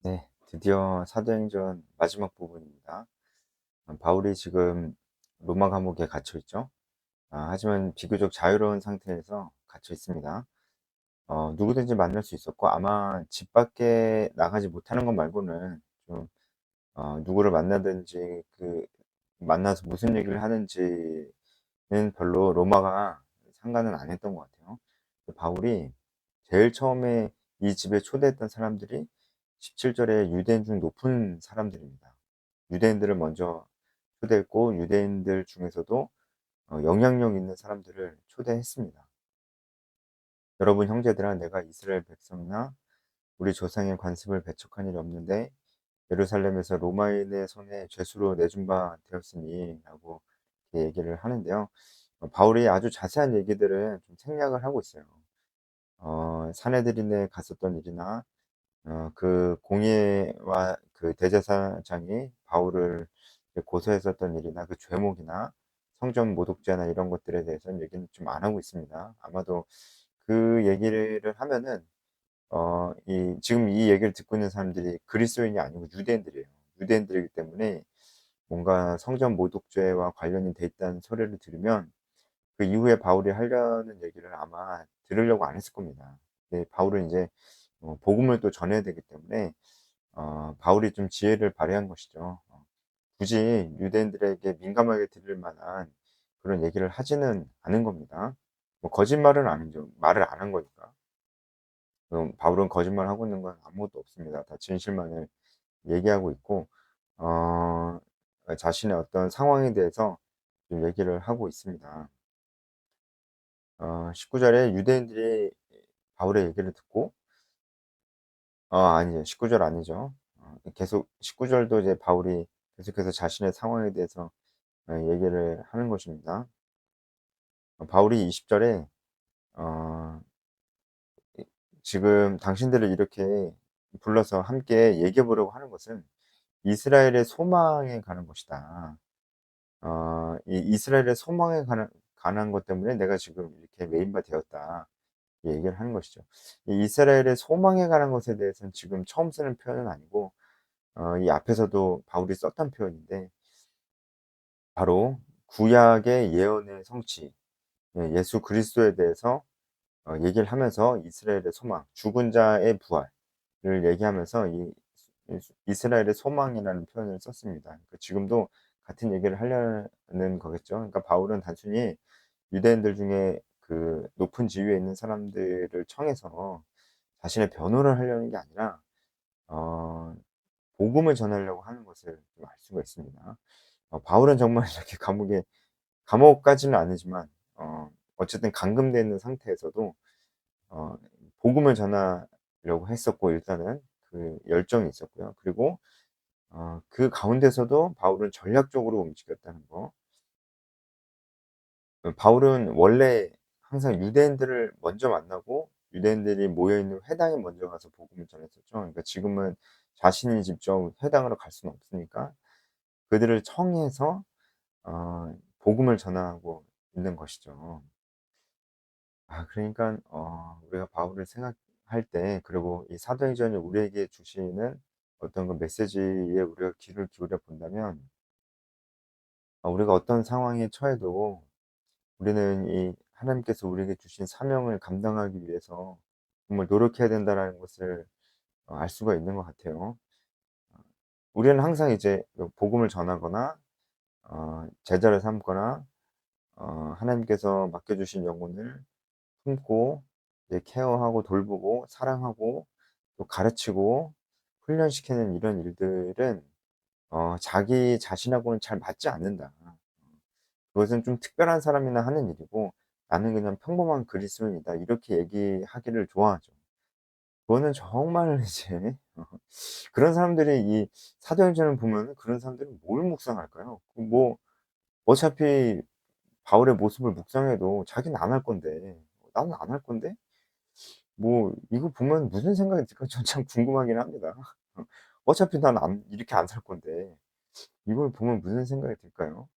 네, 드디어 사도행전 마지막 부분입니다. 바울이 지금 로마 감옥에 갇혀 있죠. 하지만 비교적 자유로운 상태에서 갇혀 있습니다. 누구든지 만날 수 있었고 아마 집 밖에 나가지 못하는 것 말고는 좀 누구를 만나든지 만나서 무슨 얘기를 하는지는 별로 로마가 상관은 안 했던 것 같아요. 바울이 제일 처음에 이 집에 초대했던 사람들이 17절에 유대인 중 높은 사람들입니다. 유대인들을 먼저 초대했고 유대인들 중에서도 영향력 있는 사람들을 초대했습니다. 여러분 형제들아, 내가 이스라엘 백성이나 우리 조상의 관습을 배척한 일이 없는데 예루살렘에서 로마인의 손에 죄수로 내준 바 되었으니 라고 이렇게 얘기를 하는데요. 바울이 아주 자세한 얘기들을 좀 생략을 하고 있어요. 사내들인에 갔었던 일이나 그 공예와 그 대제사장이 바울을 고소했었던 일이나 그 죄목이나 성전 모독죄나 이런 것들에 대해서는 얘기는 좀 안 하고 있습니다. 아마도 그 얘기를 하면은 이 지금 이 얘기를 듣고 있는 사람들이 그리스도인이 아니고 유대인들이에요. 유대인들이기 때문에 뭔가 성전 모독죄와 관련이 돼 있다는 소리를 들으면 그 이후에 바울이 하려는 얘기를 아마 들으려고 안 했을 겁니다. 근데 바울은 이제 복음을 또 전해야 되기 때문에 바울이 좀 지혜를 발휘한 것이죠. 굳이 유대인들에게 민감하게 들을 만한 그런 얘기를 하지는 않은 겁니다. 뭐 거짓말은 아니죠. 말을 안 한 거니까. 그럼 바울은 거짓말하고 있는 건 아무것도 없습니다. 다 진실만을 얘기하고 있고 어 자신의 어떤 상황에 대해서 좀 얘기를 하고 있습니다. 19절에 유대인들이 바울의 얘기를 듣고 아니죠. 19절 아니죠. 계속 19절도 이제 바울이 계속해서 자신의 상황에 대해서 얘기를 하는 것입니다. 바울이 20절에 어 이 지금 당신들을 이렇게 불러서 함께 얘기해 보려고 하는 것은 이스라엘의 소망에 관한 것이다. 이 이스라엘의 소망에 관한 것 때문에 내가 지금 이렇게 메인 바 되었다. 이 얘기를 하는 것이죠. 이 이스라엘의 소망에 관한 것에 대해서는 지금 처음 쓰는 표현은 아니고 이 앞에서도 바울이 썼던 표현인데 바로 구약의 예언의 성취, 예수 그리스도에 대해서 얘기를 하면서 이스라엘의 소망, 죽은 자의 부활을 얘기하면서 이 이스라엘의 소망이라는 표현을 썼습니다. 그러니까 지금도 같은 얘기를 하려는 거겠죠. 그러니까 바울은 단순히 유대인들 중에 그 높은 지위에 있는 사람들을 청해서 자신의 변호를 하려는 게 아니라 어 복음을 전하려고 하는 것을 좀 알 수가 있습니다. 바울은 정말 이렇게 감옥까지는 아니지만 어쨌든 감금되어 있는 상태에서도 어 복음을 전하려고 했었고 일단은 그 열정이 있었고요. 그리고 그 가운데서도 바울은 전략적으로 움직였다는 거. 바울은 원래 항상 유대인들을 먼저 만나고 유대인들이 모여 있는 회당에 먼저 가서 복음을 전했었죠. 그러니까 지금은 자신이 직접 회당으로 갈 수는 없으니까 그들을 청해서 복음을 전하고 있는 것이죠. 그러니까 우리가 바울을 생각할 때 그리고 이 사도행전이 우리에게 주시는 어떤 그 메시지에 우리가 귀를 기울여 본다면 우리가 어떤 상황에 처해도 우리는 이 하나님께서 우리에게 주신 사명을 감당하기 위해서 정말 노력해야 된다라는 것을 알 수가 있는 것 같아요. 우리는 항상 이제 복음을 전하거나 제자를 삼거나 하나님께서 맡겨 주신 영혼을 품고 이제 케어하고 돌보고 사랑하고 또 가르치고 훈련시키는 이런 일들은 자기 자신하고는 잘 맞지 않는다. 그것은 좀 특별한 사람이나 하는 일이고 나는 그냥 평범한 그리스도인이다. 이렇게 얘기하기를 좋아하죠. 그거는 정말 이제 그런 사람들이 이 사도행전을 보면은 그런 사람들은 뭘 묵상할까요? 뭐 어차피 바울의 모습을 묵상해도 자기는 안 할 건데 나는 안 할 건데 뭐 이거 보면 무슨 생각이 들까 전 참 궁금하긴 합니다. 어차피 난 이렇게 안 살 건데 이걸 보면 무슨 생각이 들까요?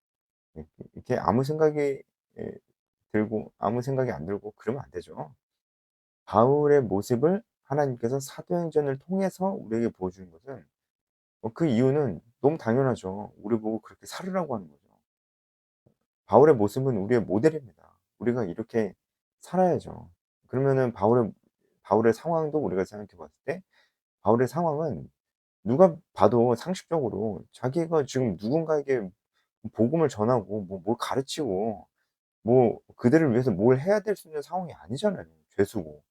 이렇게 아무 생각이 들고 아무 생각이 안 들고 그러면 안 되죠. 바울의 모습을 하나님께서 사도행전을 통해서 우리에게 보여주는 것은 그 이유는 너무 당연하죠. 우리 보고 그렇게 살으라고 하는 거죠. 바울의 모습은 우리의 모델입니다. 우리가 이렇게 살아야죠. 그러면은 바울의 상황도 우리가 생각해 봤을 때 바울의 상황은 누가 봐도 상식적으로 자기가 지금 누군가에게 복음을 전하고 뭘 가르치고 그들을 위해서 뭘 해야 될 수 있는 상황이 아니잖아요. 죄수고.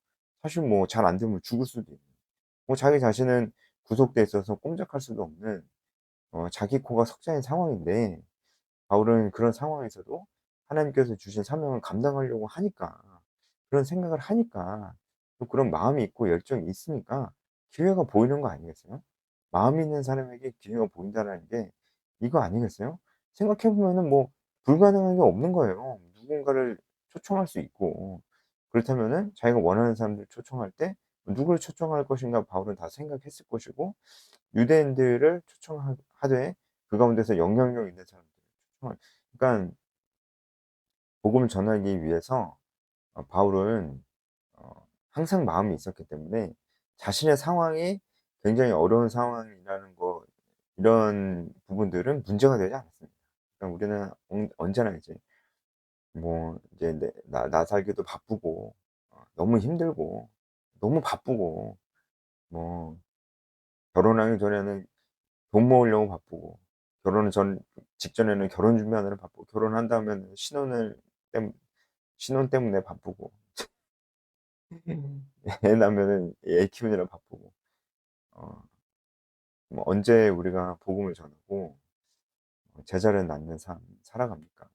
사실 잘 안 되면 죽을 수도 있고. 자기 자신은 구속돼 있어서 꼼짝할 수도 없는 자기 코가 석자인 상황인데 바울은 그런 상황에서도 하나님께서 주신 사명을 감당하려고 하니까 그런 생각을 하니까 또 그런 마음이 있고 열정이 있으니까 기회가 보이는 거 아니겠어요? 마음 있는 사람에게 기회가 보인다라는 게 이거 아니겠어요? 생각해 보면은 불가능한 게 없는 거예요. 누군가를 초청할 수 있고 그렇다면은 자기가 원하는 사람들을 초청할 때 누구를 초청할 것인가 바울은 다 생각했을 것이고 유대인들을 초청하되 그 가운데서 영향력 있는 사람들을 초청할 그러니까 복음을 전하기 위해서 바울은 항상 마음이 있었기 때문에 자신의 상황이 굉장히 어려운 상황이라는 거 이런 부분들은 문제가 되지 않았습니다. 그러니까 우리는 언제나 이제 이제 나 살기도 바쁘고 너무 힘들고 너무 바쁘고 뭐 결혼하기 전에는 돈 모으려고 바쁘고 결혼 직전에는 결혼 준비하느라 바쁘고 결혼한 다음에는 신혼 때문에 바쁘고 애 낳으면은 애 키우느라 바쁘고 어 언제 우리가 복음을 전하고 제자를 낳는 삶 살아갑니까?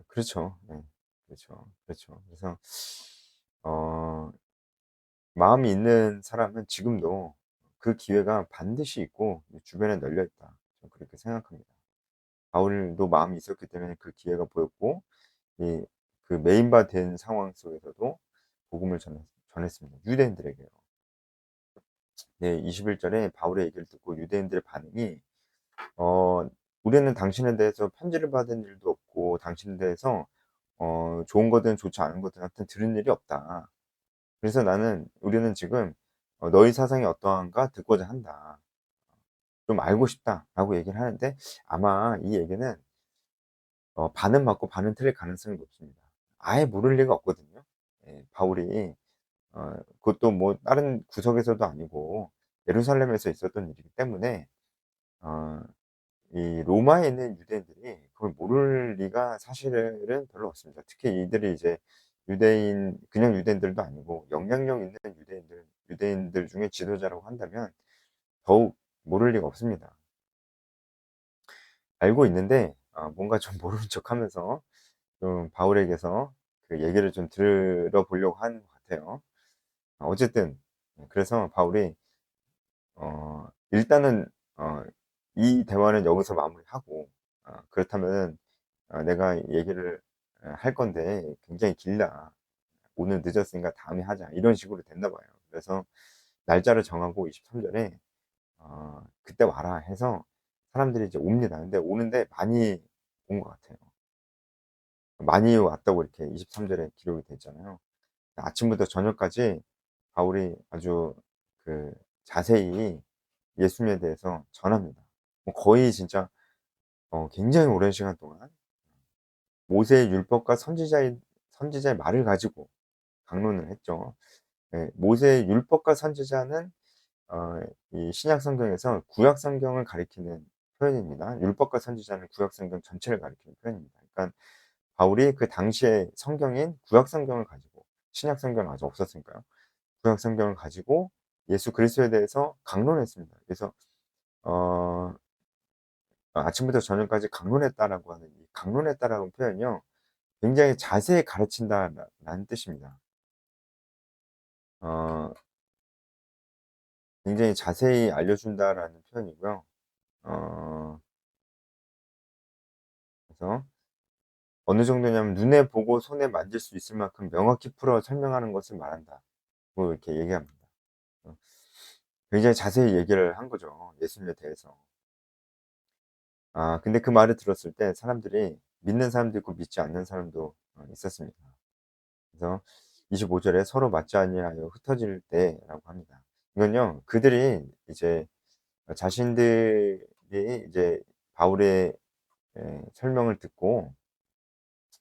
그렇죠. 네. 그렇죠. 그렇죠. 그래서 어 마음이 있는 사람은 지금도 그 기회가 반드시 있고 주변에 널려 있다. 저는 그렇게 생각합니다. 바울도 마음이 있었기 때문에 그 기회가 보였고 이 그 메인바 된 상황 속에서도 복음을 전했습니다. 유대인들에게요. 네, 21 절에 바울의 얘기를 듣고 유대인들의 반응이 어 "우리는 당신에 대해서 편지를 받은 일도 없고 당신에 대해서 좋은 거든 좋지 않은 거든 하여튼 들은 일이 없다. 그래서 우리는 지금 너희 사상이 어떠한가 듣고자 한다. 좀 알고 싶다."라고 얘기를 하는데 아마 이 얘기는 반은 맞고 반은 틀릴 가능성이 높습니다. 아예 모를 리가 없거든요. 예, 바울이 그것도 다른 구석에서도 아니고 예루살렘에서 있었던 일이기 때문에 어 이 로마에 있는 유대인들이 그걸 모를 리가 사실은 별로 없습니다. 특히 이들이 이제 그냥 유대인들도 아니고 영향력 있는 유대인들 중에 지도자라고 한다면 더욱 모를 리가 없습니다. 알고 있는데 뭔가 좀 모르는 척하면서 좀 바울에게서 그 얘기를 좀 들어보려고 하는 것 같아요. 어쨌든 그래서 바울이 일단은 이 대화는 여기서 마무리하고 그렇다면은 "내가 얘기를 할 건데 굉장히 길다. 오늘 늦었으니까 다음에 하자." 이런 식으로 됐나 봐요. 그래서 날짜를 정하고 23 절에 "그때 와라." 해서 사람들이 이제 옵니다. 근데 오는데 많이 온 것 같아요. 많이 왔다고 이렇게 23 절에 기록이 돼 있잖아요. 아침부터 저녁까지 바울이 아주 그 자세히 예수님에 대해서 전합니다. 거의 진짜 굉장히 오랜 시간 동안 모세의 율법과 선지자의 말을 가지고 강론을 했죠. 예, 모세의 율법과 선지자는 이 신약 성경에서 구약 성경을 가리키는 표현입니다. 율법과 선지자는 구약 성경 전체를 가리키는 표현입니다. 그러니까 바울이 그 당시에 성경인 구약 성경을 가지고 신약 성경은 아직 없었으니까요. 구약 성경을 가지고 예수 그리스도에 대해서 강론했습니다. 그래서 어 아침부터 저녁까지 강론했다라고 하는 이 강론했다라는 표현이요. 굉장히 자세히 가르친다라는 뜻입니다. 어 굉장히 자세히 알려준다라는 표현이고요. 어 그래서 어느 정도냐면 눈에 보고 손에 만질 수 있을 만큼 명확히 풀어 설명하는 것을 말한다. 이렇게 얘기합니다. 어 굉장히 자세히 얘기를 한 거죠, 예수님에 대해서. 근데 그 말을 들었을 때 사람들이 믿는 사람도 있고 믿지 않는 사람도 있었습니다. 그래서 25절에 서로 맞지 아니하여 흩어질 때라고 합니다. 이건요, 그들이 이제 자신들이 이제 바울의 설명을 듣고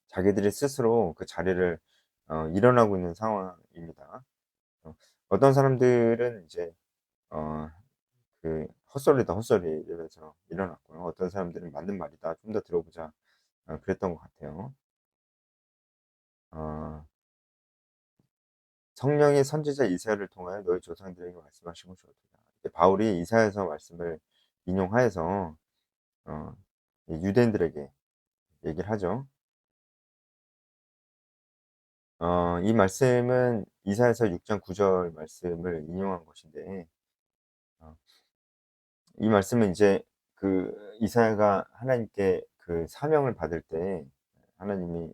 자기들이 스스로 그 자리를 일어나고 있는 상황입니다. 어 어떤 사람들은 이제 어 그 "헛소리다, 헛소리." 이러면서 일어났고요. 어떤 사람들은 "맞는 말이다. 좀 더 들어보자." 그랬던 것 같아요. 어 "성령이 선지자 이사야를 통하여 너희 조상들에게 말씀하신 것이 옳도다." 이제 바울이 이사야서 말씀을 인용하여서 어 이 유대인들에게 얘기를 하죠. 이 말씀은 이사야서 6장 9절 말씀을 인용한 것인데, 어 이 말씀은 이제 그 이사야가 하나님께 그 사명을 받을 때 하나님이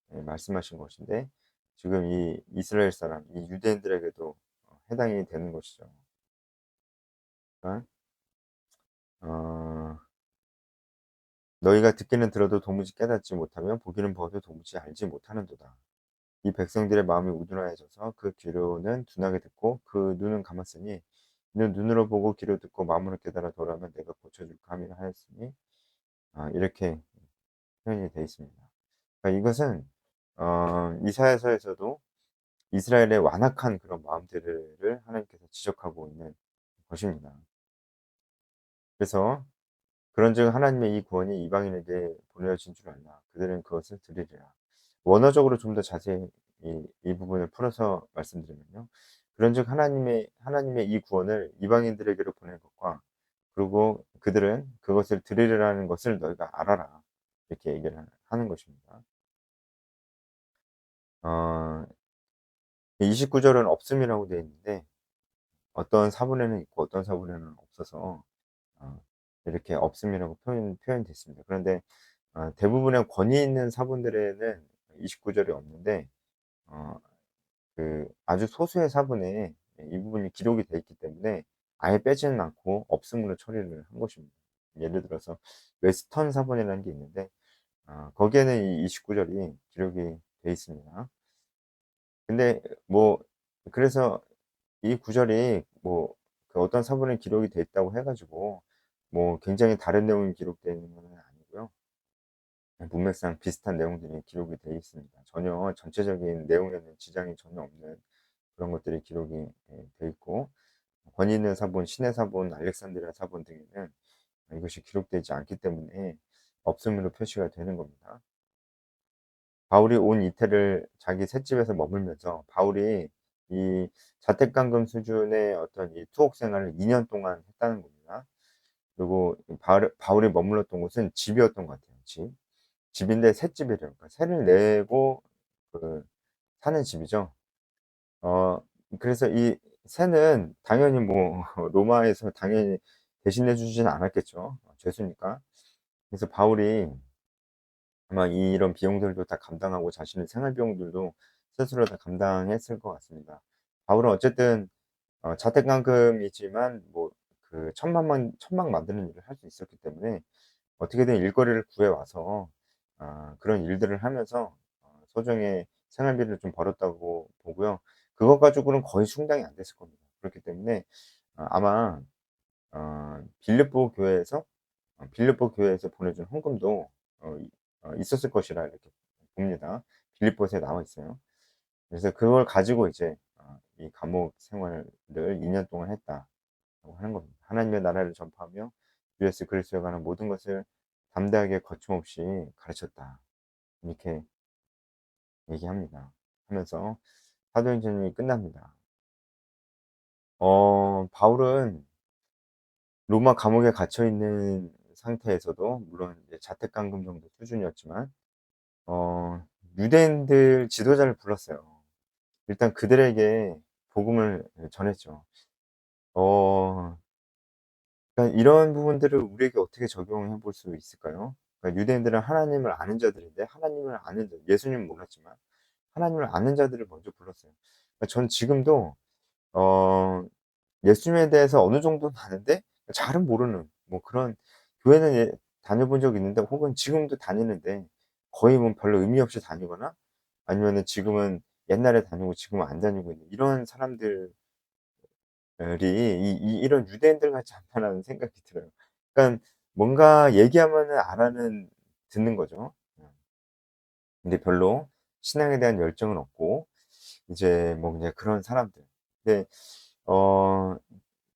말씀하신 것인데, 지금 이 이스라엘 사람 이 유대인들에게도 해당이 되는 것이죠. 그러니까 어 "너희가 듣기는 들어도 도무지 깨닫지 못하며 보기는 보아도 도무지 알지 못하는도다. 이 백성들의 마음이 우둔하여져서 그 귀로는 둔하게 듣고 그 눈은 감았으니 이는 눈으로 보고 귀로 듣고 마음으로 깨달아 돌아오면 내가 고쳐줄까 하며 하였으니." 이렇게 표현이 되어 있습니다. 그러니까 이것은 이사야서에서도 이스라엘의 완악한 그런 마음들을 하나님께서 지적하고 있는 것입니다. 그래서 그런즉 하나님의 이 구원이 이방인에게 보내어진 줄 알라. 그들은 그것을 들으리라. 원어적으로 좀 더 자세히 이 부분을 풀어서 말씀드리면요. 그런즉 하나님의 이 구원을 이방인들에게로 보낸 것과, 그리고 그들은 그것을 들으리라는 것을 너희가 알아라. 이렇게 얘기를 하는 것입니다. 어 29 절은 없음이라고 되어 있는데, 어떤 사본에는 있고 어떤 사본에는 없어서 어 이렇게 없음이라고 표현됐습니다. 그런데 대부분의 권위 있는 사본들에는 29 절이 없는데, 어 아주 소수의 사본에 이 부분이 기록이 되어 있기 때문에 아예 빼지는 않고 없음으로 처리를 한 것입니다. 예를 들어서 웨스턴 사본이라는 게 있는데 거기에는 이 29 절이 기록이 되어 있습니다. 근데 뭐 그래서 이 구절이 뭐 그 어떤 사본에 기록이 돼 있다고 해 가지고 뭐 굉장히 다른 내용이 기록되어 있는 건 아니고요. 문맥상 비슷한 내용들이 기록이 되어 있습니다. 전혀 전체적인 내용에는 지장이 전혀 없는 그런 것들이 기록이 돼 있고, 권위 있는 사본, 신의 사본, 알렉산드리아 사본 등에는 이것이 기록되지 않기 때문에 없음으로 표시가 되는 겁니다. 바울이 온 이태를 자기 셋집에서 머물면서 바울이 이 자택감금 수준의 어떤 이 투옥 생활을 2년 동안 했다는 겁니다. 그리고 바울이 머물렀던 곳은 집이었던 것 같아요. 집. 집인데 셋집이래요. 그러니까 세를 내고 그 사는 집이죠. 어 그래서 이 세는 당연히 뭐 로마에서 당연히 대신해 주지는 않았겠죠. 죄수니까. 그래서 바울이 아마 이런 비용들도 다 감당하고 자신의 생활 비용들도 스스로 다 감당했을 것 같습니다. 바울은 어쨌든 자택감금이지만 뭐 그 천막 만드는 일을 할 수 있었기 때문에 어떻게든 일거리를 구해 와서 그런 일들을 하면서 소정의 생활비를 좀 벌었다고 보고요. 그것 가지고는 거의 충당이 안 됐을 겁니다. 그렇기 때문에 아마 빌립보 교회에서 보내준 헌금도 있었을 것이라 이렇게 봅니다. 빌립보서에 나와 있어요. 그래서 그걸 가지고 이제 이 감옥 생활을 2년 동안 했다라고 하는 겁니다. 하나님의 나라를 전파하며 주 예수 그리스도에 관한 모든 것을 담대하게 거침없이 가르쳤다. 이렇게 얘기합니다. 하면서 사도행전이 끝납니다. 바울은 로마 감옥에 갇혀 있는 상태에서도, 물론 이제 자택감금 정도 수준이었지만 어 유대인들 지도자를 불렀어요. 일단 그들에게 복음을 전했죠. 어 그러니까 이런 부분들을 우리에게 어떻게 적용해 볼 수 있을까요? 그러니까 유대인들은 하나님을 아는 자들인데, 하나님을 아는 자, 예수님은 몰랐지만 하나님을 아는 자들을 먼저 불렀어요. 그러니까 전 지금도 어 예수님에 대해서 어느 정도는 아는데 잘은 모르는 뭐 그런 교회는 다녀본 적이 있는데, 혹은 지금도 다니는데 거의 뭐 별로 의미 없이 다니거나, 아니면은 지금은 옛날에 다니고 지금은 안 다니고 있는 이런 사람들이 이런 유대인들 같지 않다라는 생각이 들어요. 그러니까 뭔가 얘기하면은 알아는 듣는 거죠. 근데 별로 신앙에 대한 열정은 없고 이제 뭐 그냥 그런 사람들. 근데 어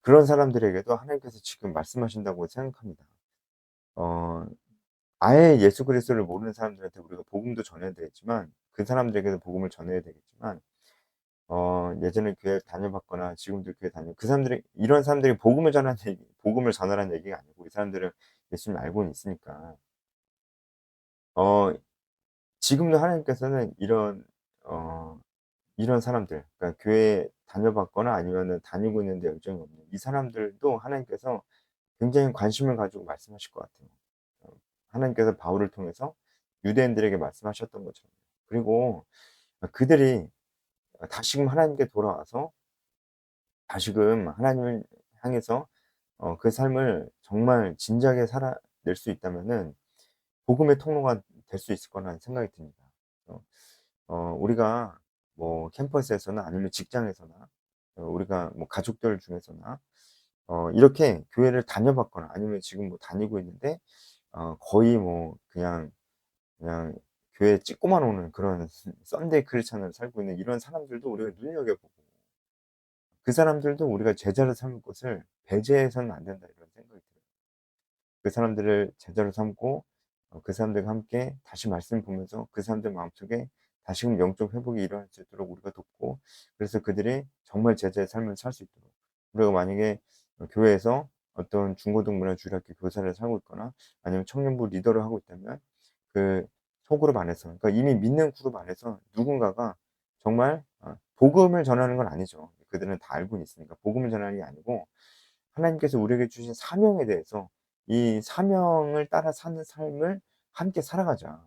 그런 사람들에게도 하나님께서 지금 말씀하신다고 생각합니다. 어 아예 예수 그리스도를 모르는 사람들한테 우리가 복음도 전해야 되겠지만 그 사람들에게도 복음을 전해야 되겠지만 예전에 교회 다녀봤거나 지금도 교회 다녀 그 사람들이 이런 사람들이 복음을 전하라는 얘기가 아니고 이 사람들은 예수님을 알고는 있으니까 어 지금도 하나님께서는 어 이런 사람들 그러니까 교회 다녀봤거나 아니면은 다니고 있는데 열정이 없는 이 사람들도 하나님께서 굉장히 관심을 가지고 말씀하실 것 같아요. 어 하나님께서 바울을 통해서 유대인들에게 말씀하셨던 것처럼. 그리고 그들이 다시금 하나님께 돌아와서 다시금 하나님을 향해서 그 삶을 정말 진지하게 살아낼 수 있다면은 복음의 통로가 될 수 있을 거라는 생각이 듭니다. 그래서 우리가 뭐 캠퍼스에서나 아니면 직장에서나 우리가 뭐 가족들 중에서나 이렇게 교회를 다녀봤거나 아니면 지금 뭐 다니고 있는데 거의 뭐 그냥 교회에 찍고만 오는 그런 썬데이 크리스찬으로 살고 있는 이런 사람들도 우리가 눈여겨보고 그 사람들도 우리가 제자로 삼을 것을 배제해서는 안 된다 이런 생각이 들어요. 그 사람들을 제자로 삼고 그 사람들과 함께 다시 말씀 보면서 그 사람들 마음속에 다시금 영적 회복이 일어날 수 있도록 우리가 돕고 그래서 그들이 정말 제자의 삶을 살 수 있도록 우리가 만약에 교회에서 어떤 중고등부나 주일학교 교사를 하고 있거나 아니면 청년부 리더를 하고 있다면 그 소그룹 안에서 그러니까 이미 믿는 그룹 안에서 누군가가 정말 복음을 전하는 건 아니죠. 그들은 다 알고는 있으니까. 복음을 전하는 게 아니고 하나님께서 우리에게 주신 사명에 대해서 이 사명을 따라 사는 삶을 함께 살아가자.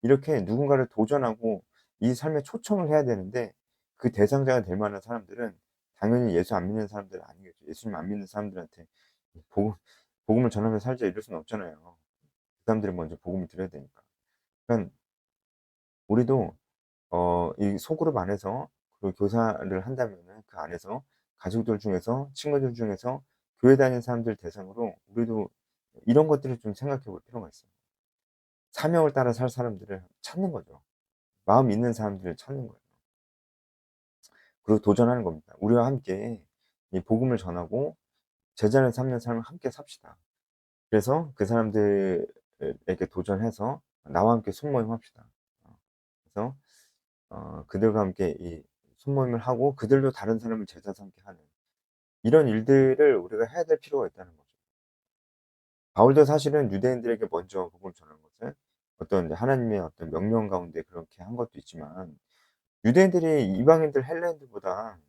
이렇게 누군가를 도전하고 이 삶에 초청을 해야 되는데 그 대상자가 될 만한 사람들은 당연히 예수 안 믿는 사람들은 아니겠죠. 예수님 안 믿는 사람들한테 복음 복음을 전하면서 살자 이럴 수는 없잖아요. 그 사람들이 먼저 복음을 들어야 되니까. 그러니까 우리도 이 소그룹 안에서 그 교사를 한다면은 그 안에서 가족들 중에서 친구들 중에서 교회 다니는 사람들 대상으로 우리도 이런 것들을 좀 생각해 볼 필요가 있어요. 사명을 따라 살 사람들을 찾는 거죠. 마음 있는 사람들을 찾는 거예요. 그리고 도전하는 겁니다. 우리와 함께 이 복음을 전하고 제자를 삼는 삶을 함께 삽시다. 그래서 그 사람들에게 도전해서 나와 함께 손모임 합시다. 그래서 그들과 함께 이 손모임을 하고 그들도 다른 사람을 제자 삼게 하는 이런 일들을 우리가 해야 될 필요가 있다는 거죠. 바울도 사실은 유대인들에게 먼저 복음을 전한 것은 어떤 하나님의 어떤 명령 가운데 그렇게 한 것도 있지만 유대인들이 이방인들 헬라인들보다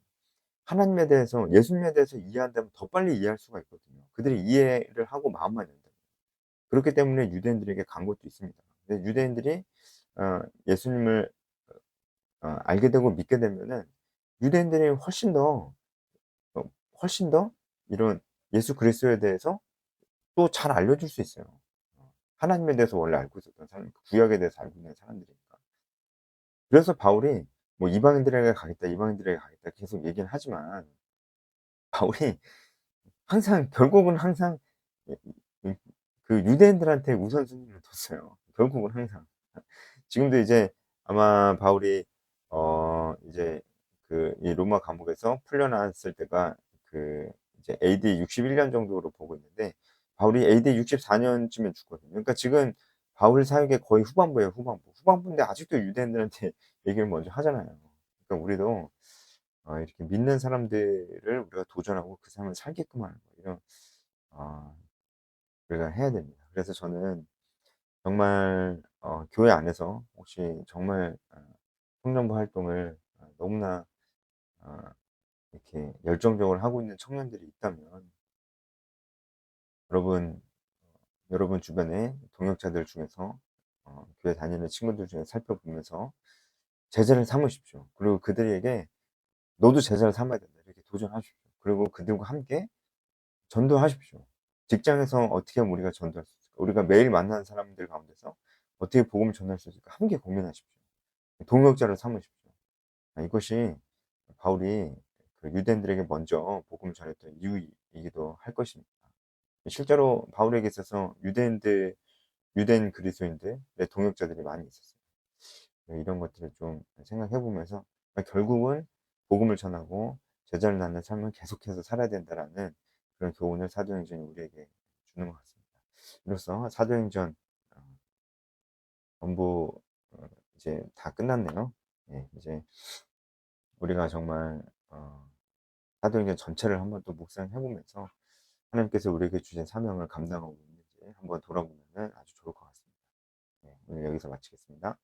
하나님에 대해서 예수님에 대해서 이해한다면 더 빨리 이해할 수가 있거든요. 그들이 이해를 하고 마음만 연다. 그렇기 때문에 유대인들에게 간 것도 있습니다. 근데 유대인들이 예수님을 알게 되고 믿게 되면은 유대인들이 어 훨씬 더 이런 예수 그리스도에 대해서 또 잘 알려줄 수 있어요. 하나님에 대해서 원래 알고 있었던 사람 구약에 대해서 알고 있는 사람들이니까. 그래서 바울이 뭐 "이방인들에게 가겠다. 이방인들에게 가겠다." 계속 얘기는 하지만 바울이 항상 결국은 항상 이 이 그 유대인들한테 우선순위를 뒀어요. 결국은 항상. 지금도 이제 아마 바울이 이제 이 로마 감옥에서 풀려났을 때가 이제 AD 61년 정도로 보고 있는데 바울이 AD 64년쯤에 죽거든요. 그러니까 지금 바울 사역의 거의 후반부예요, 후반부. 후반부인데 아직도 유대인들한테 얘기를 먼저 하잖아요. 그러니까 우리도 이렇게 믿는 사람들을 우리가 도전하고 그 삶을 살게끔 하는 거 이런 어 우리가 해야 됩니다. 그래서 저는 정말 교회 안에서 혹시 정말 청년부 활동을 너무나 어 이렇게 열정적으로 하고 있는 청년들이 있다면 여러분 여러분 주변에 동역자들 중에서 교회 다니는 친구들 중에 살펴보면서 제자를 삼으십시오. 그리고 그들에게 "너도 제자를 삼아야 된다." 이렇게 도전하십시오. 그리고 그들과 함께 전도하십시오. 직장에서 어떻게 하면 우리가 전도할 수 있을까? 우리가 매일 만나는 사람들 가운데서 어떻게 복음을 전할 수 있을까? 함께 고민하십시오. 동역자를 삼으십시오. 이것이 바울이 그 유대인들에게 먼저 복음을 전했던 이유이기도 할 것입니다. 실제로 바울에게 있어서 유대인 그리스도인들의 동역자들이 많이 있었어요. 이런 것들을 좀 생각해 보면서 결국은 복음을 전하고 제자를 낳는 삶을 계속해서 살아야 된다라는 그런 교훈을 사도행전이 우리에게 주는 것 같습니다. 이로써 사도행전 어 전부 이제 다 끝났네요. 예, 이제 우리가 정말 사도행전 전체를 한번 또 묵상해 보면서 하나님께서 우리에게 주신 사명을 감당하고 있는지 한번 돌아보면은 아주 좋을 것 같습니다. 네, 오늘 여기서 마치겠습니다.